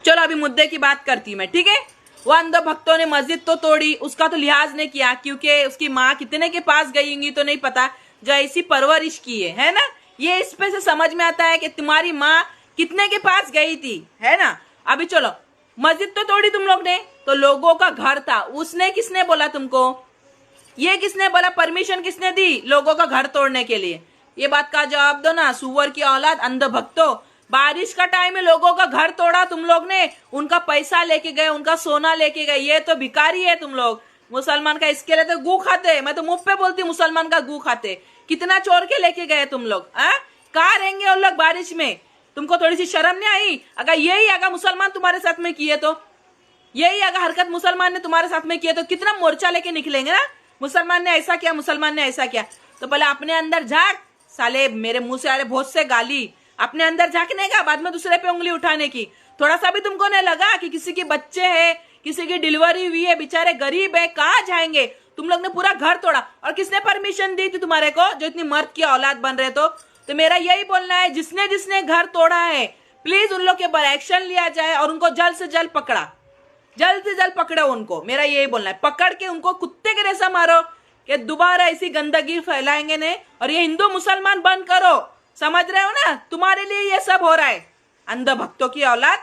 चलो अभी मुद्दे की बात करती हूँ मैं, ठीक है। वो अंधे भक्तों ने मस्जिद तो तोड़ी, उसका तो लिहाज नहीं किया, क्योंकि उसकी माँ कितने के पास गई होंगी तो नहीं पता, जो ऐसी परवरिश की है ना। ये इस पे से समझ में आता है कि तुम्हारी माँ कितने के पास गई थी, है ना। अभी चलो, मस्जिद तो तोड़ी तुम लोग ने, तो लोगों का घर था, उसने किसने बोला तुमको, ये किसने बोला, परमिशन किसने दी लोगों का घर तोड़ने के लिए? ये बात का जवाब दो ना, सुअर की औलाद अंध भक्तों। बारिश का टाइम में लोगों का घर तोड़ा तुम लोग ने, उनका पैसा लेके गए, उनका सोना लेके गए। ये तो भिखारी है तुम लोग। मुसलमान का इसके लिए तो गू खाते, मैं तो मुंह पे बोलती हूँ, मुसलमान का गू खाते। कितना चोर के लेके गए तुम लोग, कहाँ रहेंगे उन लोग बारिश में? तुमको थोड़ी सी शर्म नहीं आई? अगर यही अगर मुसलमान तुम्हारे साथ में किए तो, यही अगर हरकत मुसलमान ने तुम्हारे साथ में किए तो कितना मोर्चा लेके निकलेंगे ना। मुसलमान ने ऐसा किया, मुसलमान ने ऐसा किया, तो पहले अपने अंदर झांक। साले मेरे मुंह से आ रहे बहुत से गाली, अपने अंदर झांकने का, बाद में दूसरे पे उंगली उठाने की। थोड़ा सा भी तुमको नहीं लगा कि किसी के बच्चे है, किसी की डिलीवरी हुई है, बेचारे गरीब है, कहाँ जाएंगे? तुम लोग ने पूरा घर तोड़ा, और किसने परमिशन दी थी तुम्हारे को, जो इतनी मर्द की औलाद बन रहे? तो मेरा यही बोलना है, जिसने जिसने घर तोड़ा है प्लीज उन लोग के ऊपर एक्शन लिया जाए और उनको जल्द से जल्द पकड़ा, जल्द से जल्द पकड़ो उनको। मेरा यही बोलना है, पकड़ के उनको कुत्ते के जैसा मारो कि दोबारा ऐसी गंदगी फैलाएंगे नहीं। और ये हिंदू मुसलमान बंद करो, समझ रहे हो ना? तुम्हारे लिए ये सब हो रहा है, अंध भक्तों की औलाद।